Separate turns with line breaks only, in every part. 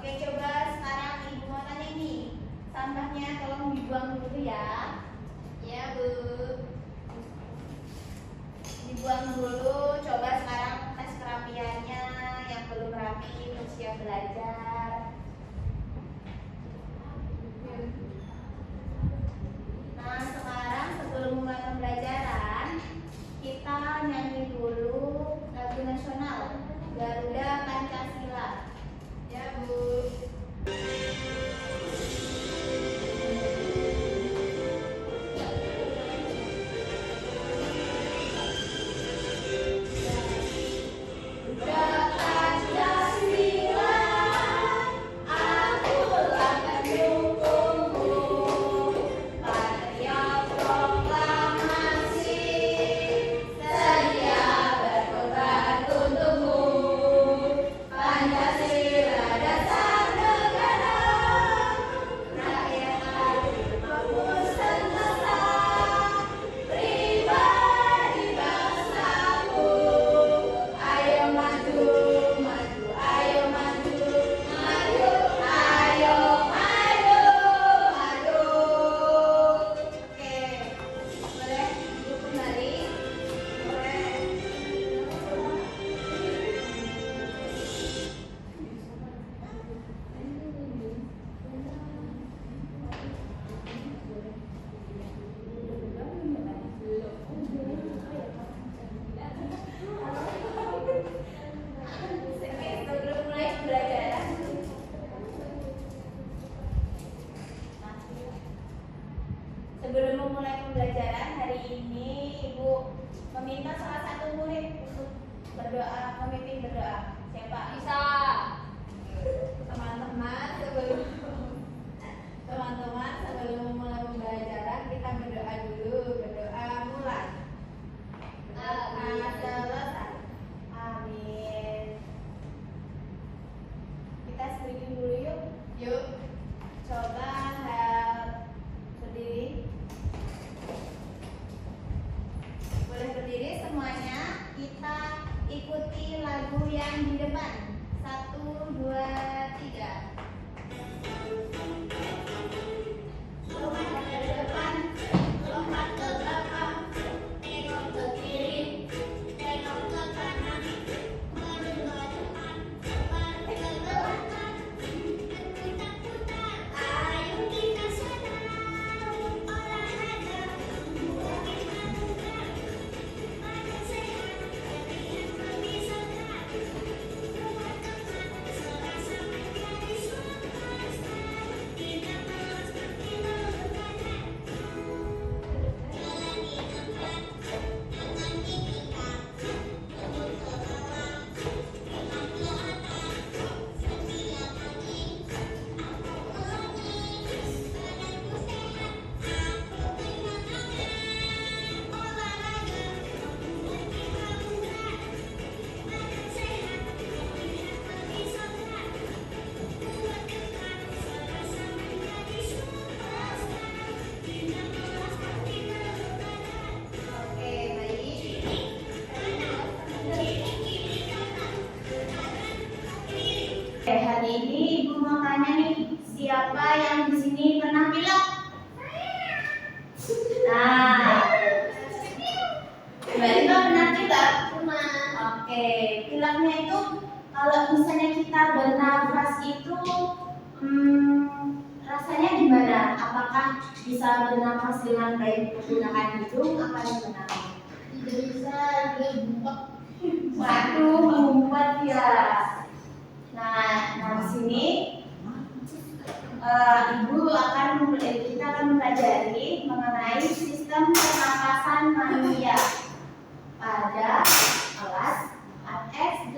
Oke, coba sekarang Ibu mau tanya nih. Sampahnya tolong dibuang dulu ya. Ya, Bu. Dibuang dulu. Coba sekarang tes kerapiannya. Yang belum rapi untuk siap belajar. Nah, sekarang sebelum mulai pembelajaran, kita nyanyi dulu lagu nasional Garuda Pancasila. Ya, Bu. Sebelum memulai pembelajaran hari ini, Ibu meminta salah satu murid untuk berdoa, memimpin berdoa. Siapa? Bisa. Teman-teman, sebelum memulai pembelajaran kita berdoa dulu. Berdoa mulai. Selesai. Amin. Kita speaking dulu yuk. Yuk. Coba berdiri. Boleh berdiri semuanya. Kita ikuti lagu yang di depan. 1, 2, 3. Lompat ke depan, lompat ke belakang, tengok ke kiri, tengok ke kanan, maju ke depan, balik ke belakang, putar-putar. Ayo kita senang olahraga, buat kita bugar, badan sehat, latihan lebih segar. Buat teman selesai menjadi superstar, kita malas kita berbadar. Jalan di tempat dengan gigi tak, turun ke bawah, teman ke atas, setiap pagi aku pergi, badanku sehat, aku pegang tangan. Olahraga buat kita bugar, badan sehat, latihan lebih segar. Buat teman selesai menjadi superstar, kita malas kita berbadar. Oke, baik. Hari ini Ibu mau tanya nih, siapa yang di sini pernah pilek? Nah, berarti Mbak pernah pilek? Oke, pileknya itu kalau misalnya kita bernafas itu rasanya gimana? Apakah bisa bernafas dengan baik menggunakan hidung apa gimana? Tidak bisa, dia bumpet. Waduh, bumpet ya. Nah di sini kita akan mempelajari mengenai sistem pernapasan manusia pada kelas 4 SD.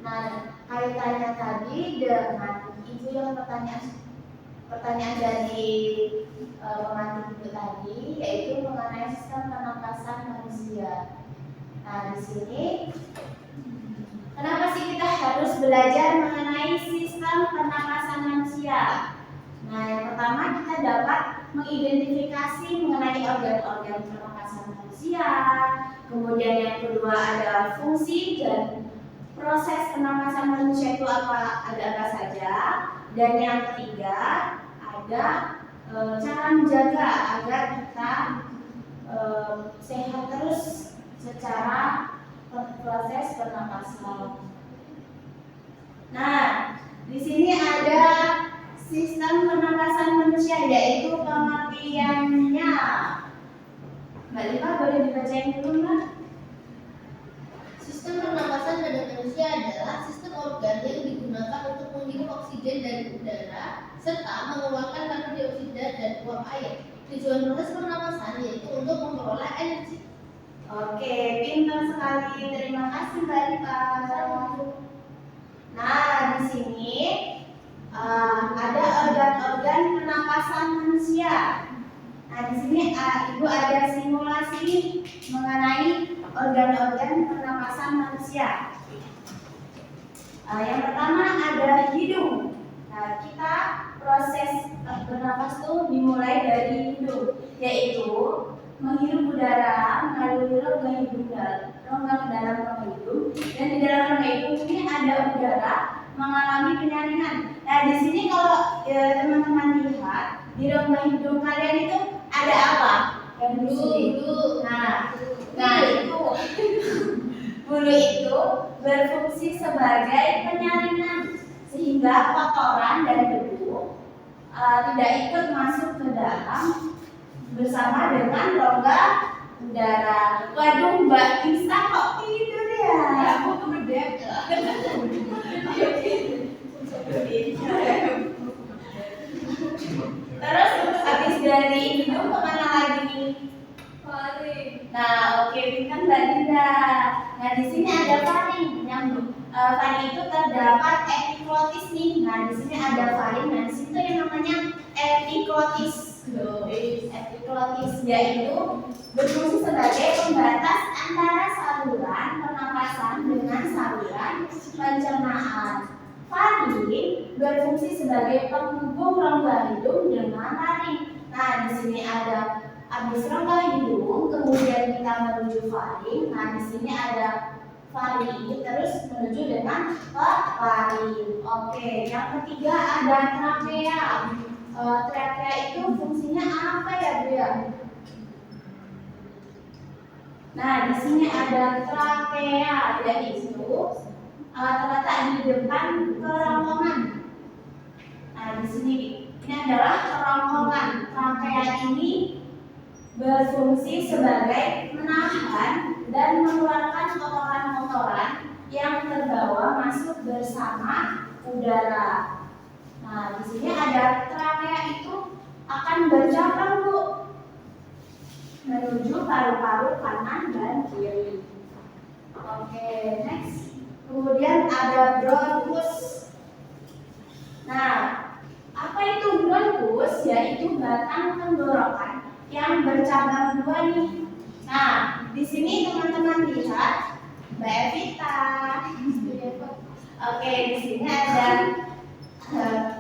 Nah, kaitannya tadi dengan itu yang pertanyaan dari pemantik itu tadi, yaitu mengenai sistem pernapasan manusia. Nah, di sini kenapa sih kita harus belajar mengenai sistem pernapasan manusia? Nah, yang pertama kita dapat mengidentifikasi mengenai organ-organ pernapasan manusia. Kemudian yang kedua adalah fungsi dan proses pernapasan manusia itu ada apa saja, dan yang ketiga ada cara menjaga agar kita sehat terus secara proses pernapasan. Nah, di sini ada sistem pernapasan manusia, yaitu pengertiannya. Mbak Lima boleh dibacain dulu, Mbak?
Sistem pernapasan pada manusia adalah sistem organ yang digunakan untuk menghirup oksigen dari udara serta mengeluarkan karbon dioksida dan uap air. Tujuan proses pernapasan yaitu untuk memperoleh energi.
Oke, pintar sekali. Terima kasih, Mbak Lima. Nah, di sini ada organ-organ pernapasan manusia. Nah, di sini Ibu ada simulasi mengenai organ-organ pernapasan manusia. Yang pertama ada hidung. Nah, kita proses bernapas itu dimulai dari hidung, yaitu menghirup udara melalui rongga hidung rongga ke dalam rongga hidung, dan di dalam rongga hidung ini ada udara mengalami penyaringan. Nah, di sini kalau teman-teman lihat di rongga hidung kalian itu ada apa? Yang
Bulu.
Nah itu bulu itu berfungsi sebagai penyaringan sehingga kotoran dan debu tidak ikut masuk ke dalam bersama dengan rongga udara. Waduh, Mbak Tisa kok tidur ya?
Aku kebedet.
Terus habis dari hidung kemana lagi nih?
Faring.
Nah, oke, pintar Mbak Dinda. Nah, di sini ada faring. Yang faring itu terdapat epiglotis nih. Nah, di sini ada faring. Nah, di situ yang namanya epiglotis. Epiglotis yaitu berfungsi sebagai pembatas antara saluran pernapasan dengan saluran pencernaan. Faring berfungsi sebagai penghubung rongga hidung dengan laring. Nah, di sini ada habis rongga hidung, kemudian kita menuju faring. Nah, di sini ada faring, terus menuju dengan ke laring. Oke, yang ketiga ada trakea. Trakea itu fungsinya apa ya, Bu ya? Nah, di sini ada trakea, yaitu terletak di depan kerongkongan. Nah, di sini ini adalah kerongkongan. Trakea ini berfungsi sebagai menahan dan mengeluarkan kotoran-kotoran yang terbawa masuk bersama udara. Nah, di sini ada trakea itu akan bercabang, Bu, menuju paru-paru kanan dan kiri. Oke, next. Kemudian ada bronkus. Nah, apa itu bronkus? Yaitu batang tenggorokan yang bercabang dua nih. Nah, di sini teman-teman lihat Mbak Evita. Oke, di sini ada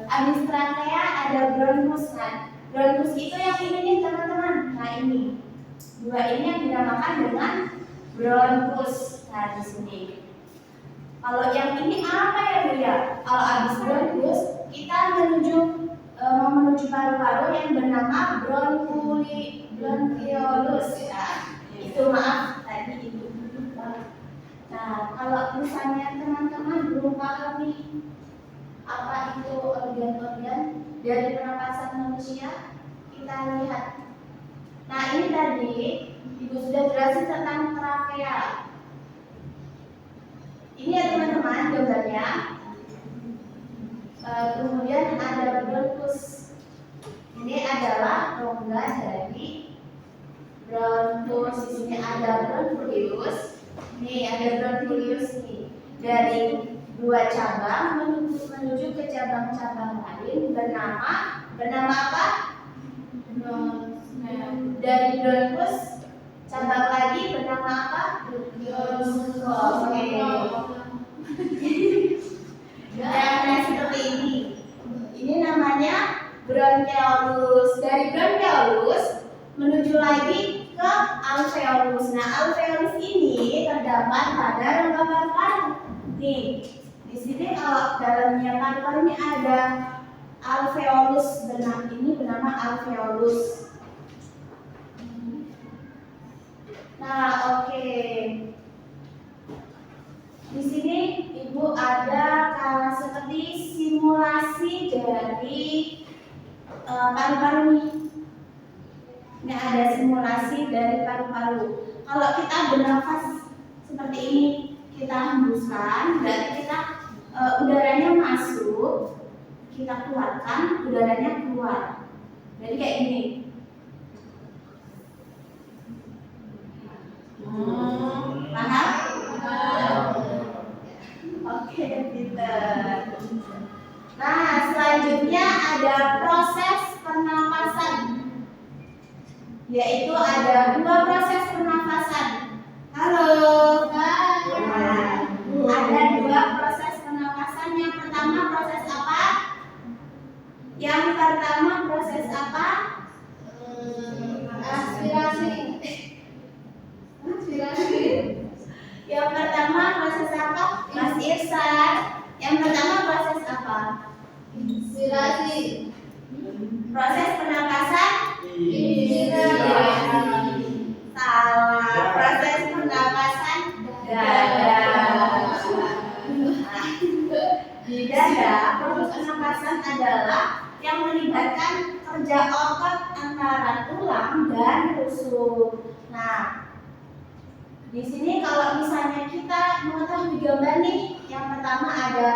abis trakea ada bronkus. Nah, bronkus itu yang ini nih teman-teman. Nah, ini dua ini yang dinamakan dengan bronkus. Nah, di sini. Kalau yang ini apa ya, Bu ya? Kalau abis bronkus kita menuju paru-paru yang bernama bronchiolus ya. Itu maaf tadi itu. Nah, kalau misalnya teman-teman belum paham nih apa itu organ-organ dari pernapasan manusia, kita lihat. Nah, ini tadi Ibu sudah jelasin tentang trakea. Ini ya teman-teman gambarnya. Kemudian ada bronkus. Ini adalah rongga dari bronkus. Di sini ada broncholius. Ini ada broncholius nih. Dari dua cabang menuju ke cabang-cabang lain bernama apa? Dari bronkus cabang lagi bernama apa? Oke. Nah, seperti ini. Ini namanya bronchiolus. Dari bronchiolus menuju lagi ke alveolus. Nah, alveolus ini terdapat pada rongga paru-paru. Nih, di sini kalau dalamnya paru-paru ini ada alveolus ini bernama alveolus. Nah, oke. Di sini Ibu ada seperti simulasi dari paru-paru nih. Ini ada simulasi dari paru-paru. Kalau kita bernafas seperti ini, kita hembuskan, berarti kita udaranya masuk, kita keluarkan, udaranya keluar. Jadi kayak gini. Paham? Oke, pinter. Nah, selanjutnya ada proses pernapasan, yaitu ada 2 proses pernapasan. Halo. Nah, ada 2 proses pernapasan. Yang pertama proses apa?
Aspirasi.
Yang pertama proses apa? Mas Irsan. Yang pertama proses apa?
Inspirasi.
Proses pernapasan?
Inspirasi.
Salah. Proses pernapasan dada. Di dada, proses pernapasan adalah yang melibatkan kerja otot antara tulang dan rusuk. Nah, di sini kalau misalnya kita mengetahui gambar nih, yang pertama ada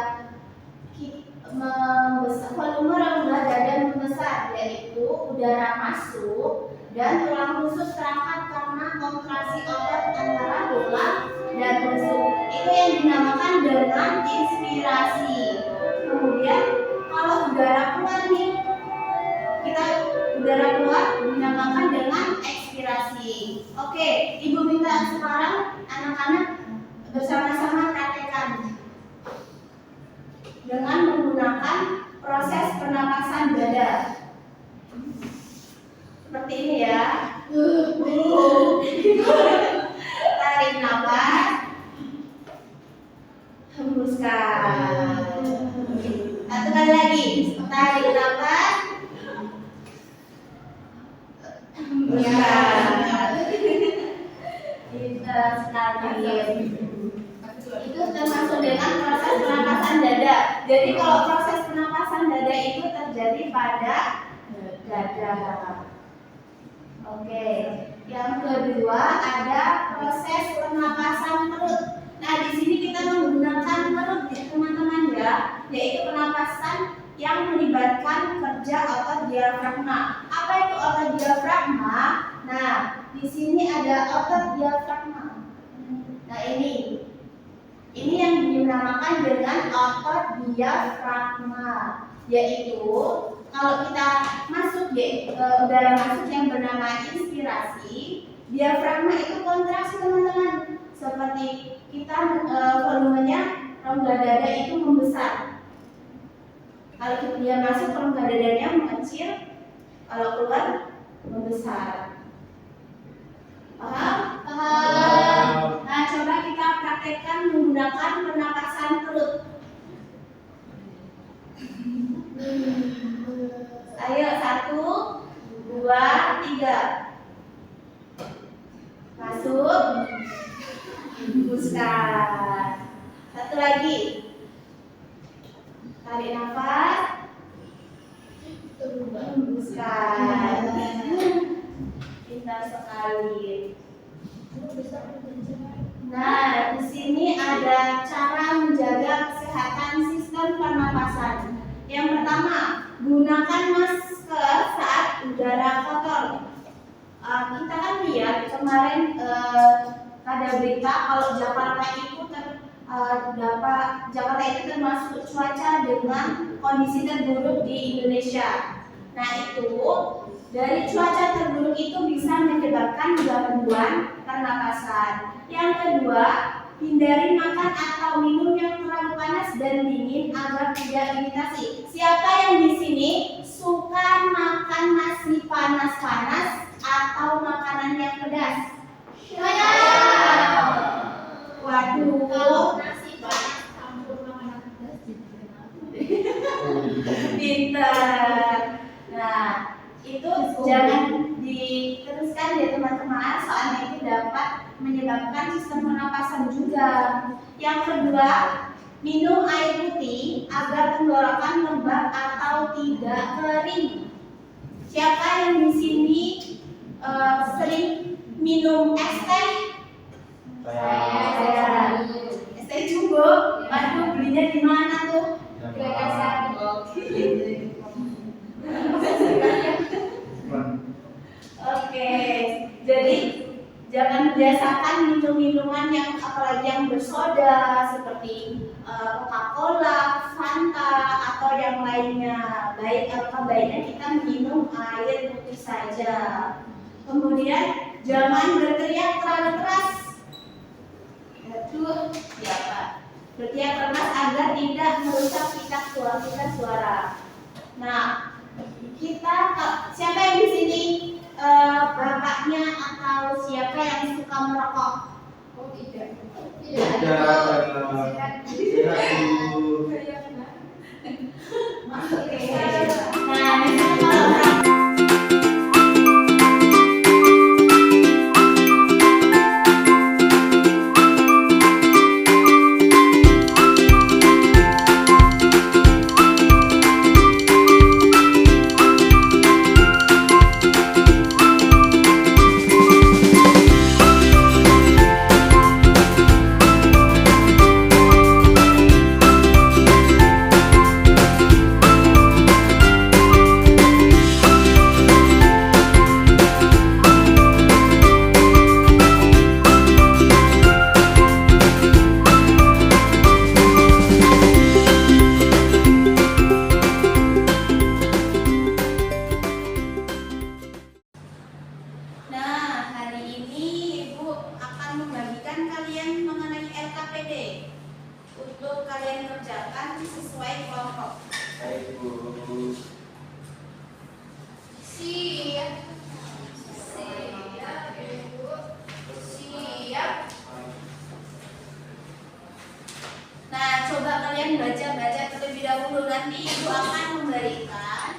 volume rongga dada membesar, yaitu udara masuk dan tulang rusuk terangkat karena kontraksi otot antara tulang dan rusuk. Itu yang dinamakan dengan inspirasi. Kemudian kalau udara keluar nih, udara keluar dinamakan dengan ekspirasi. Oke, Ibu minta sekarang anak-anak bersama-sama praktekkan dengan menggunakan proses pernapasan dada. Seperti ini ya. Tarik nafas, hembuskan. Satu kali lagi, tarik nafas, hembuskan. Pintar sekali. Itu termasuk dengan proses pernapasan dada. Jadi kalau proses pernapasan dada itu terjadi pada dada. Oke. Yang kedua ada proses pernapasan perut. Nah, di sini kita menggunakan perut ya, teman-teman ya, yaitu pernapasan yang melibatkan kerja otot diafragma. Apa itu otot diafragma? Nah, di sini ada otot diafragma. Nah, ini yang dinamakan dengan otot diafragma, yaitu kalau kita masuk udara masuk yang bernama inspirasi, diafragma itu kontraksi teman-teman. Seperti kita volumenya rongga dada itu membesar. Kalau dia masuk rongga dadanya mengecil, kalau keluar membesar. Paham?
Paham.
Nah, coba kita praktekkan menggunakan pernapasan perut. Ayo, 1, 2, 3. Masuk, hembuskan. Satu lagi. Tarik nafas, hembuskan. Pintar sekali. Nah, di sini ada cara menjaga kesehatan sistem pernapasan. Yang pertama, gunakan masker saat udara kotor. Kita kan lihat kemarin ada berita kalau Jakarta itu termasuk cuaca dengan kondisi terburuk di Indonesia. Nah, itu dari cuaca terburuk itu bisa menyebabkan gangguan pernapasan. Yang kedua, hindari makan atau minum yang terlalu panas dan dingin agar tidak iritasi. Siapa yang di sini suka makan nasi panas-panas atau makanan yang pedas? Saya. Waduh,
Kalau nasi panas
Pinter. Nah, itu jangan diteruskan ya teman-teman, soalnya itu dapat menyebabkan sistem pernapasan juga. Yang kedua, minum air putih agar tenggorokan lembab atau tidak kering. Siapa yang di sini sering minum es teh? Saya. Es teh jumbo. Waduh, belinya di mana tuh? Oke, jadi jangan biasakan minum minuman yang apalagi yang bersoda seperti Coca-Cola, Fanta atau yang lainnya. Baiknya kita minum air putih saja. Kemudian jangan berteriak terlalu keras. Itu siapa? Berteriak keras agar tidak merusak pita suara. Nah, siapa yang di sini bapaknya atau siapa yang suka merokok?
Oh tidak.
Nah, misalnya kalau untuk kalian kerjakan sesuai kelompok.
Baik, Bu.
Siap. Siap, Ibu. Siap.
Nah, coba kalian baca-baca terlebih dahulu, nanti Ibu akan memberikan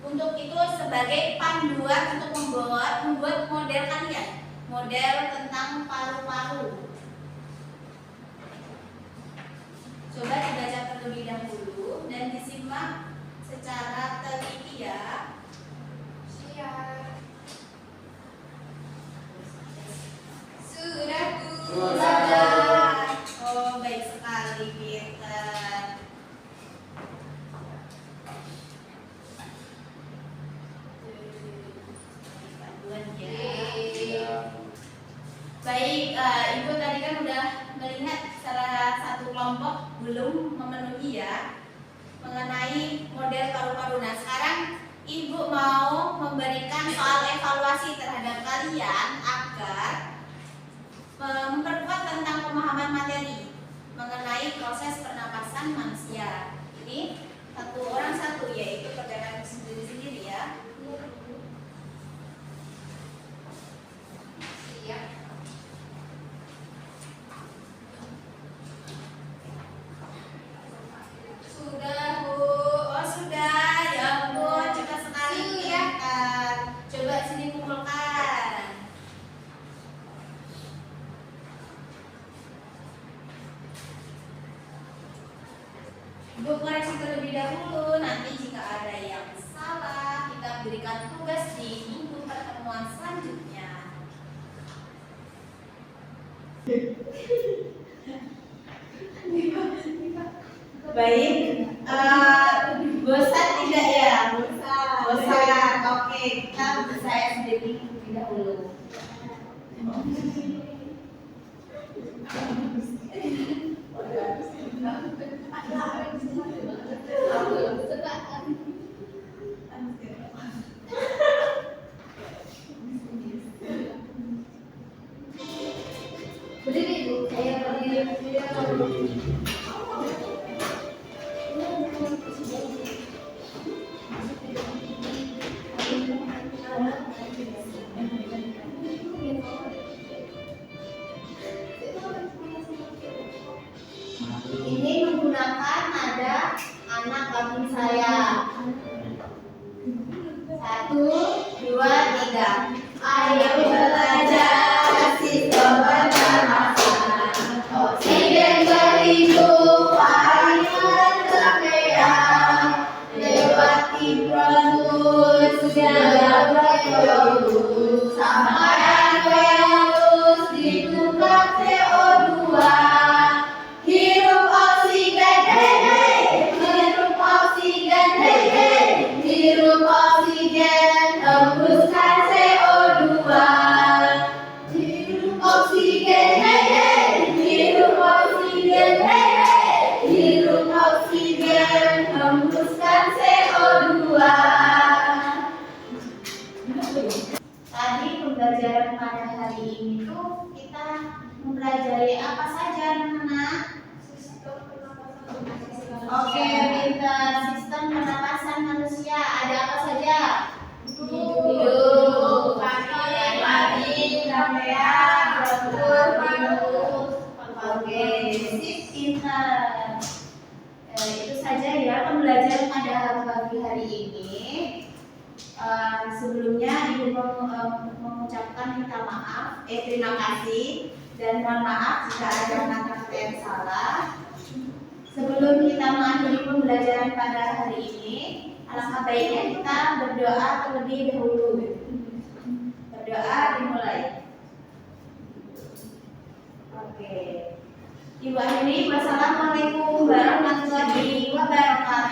untuk itu sebagai panduan untuk membuat model kalian, model tentang paru-paru. Coba dibaca terlebih dahulu dan disimak secara teliti ya.
Siap. Sudah, Bu.
Sudah. Oh, baik sekali, pintar. Panduan ya. Baik, Ibu tadi kan udah melihat salah satu kelompok belum memenuhi ya mengenai model paru-paru. Nah, sekarang Ibu mau memberikan soal evaluasi terhadap kalian agar memperkuat tentang pemahaman materi mengenai proses pernapasan manusia. Ini satu orang satu, yaitu kerjakan sendiri-sendiri ya.
Siap.
Sudah, Bu. Oh, sudah. Ya ampun, cepat sekali ya. Coba sini kumpulkan. Ibu koreksi terlebih dahulu. Nanti jika ada yang salah, kita berikan tugas di minggu pertemuan selanjutnya. Baik, bosan tidak ya? Bosan. Oke, kita saya sendiri terlebih dahulu.
Berdiri, Bu. Saya berdiri.
Ini menggunakan nada anak kambing saya. 1, 2, 3. Ayo belajar sistem pernafasan. Oksigen berhidup, air terkeang. Lewati proses jaga berhidup. Sampai halus ditukar CO2. Hirup oksigen, hei hei. Hirup oksigen, hei hei. Hirup oksigen, hembuskan CO2. Hirup oksigen, hei hei. Hirup oksigen, hei hei. Hirup oksigen, hembuskan CO2. Tadi pembelajaran pada hari ini tuh kita mempelajari apa saja anak-anak? Oke, pintar. Sistem pernapasan manusia ada apa saja? Hidup, pagi, jantung, jantung, oke, sip, pintar. Itu saja ya pembelajaran pada pagi hari ini. Sebelumnya Ibu mengucapkan terima kasih dan mohon maaf jika ada kata-kata yang salah. Sebelum kita mengakhiri pembelajaran pada hari ini, alangkah baiknya kita berdoa terlebih dahulu. Berdoa dimulai. Oke. Ibu akhiri, wassalamualaikum warahmatullahi wabarakatuh.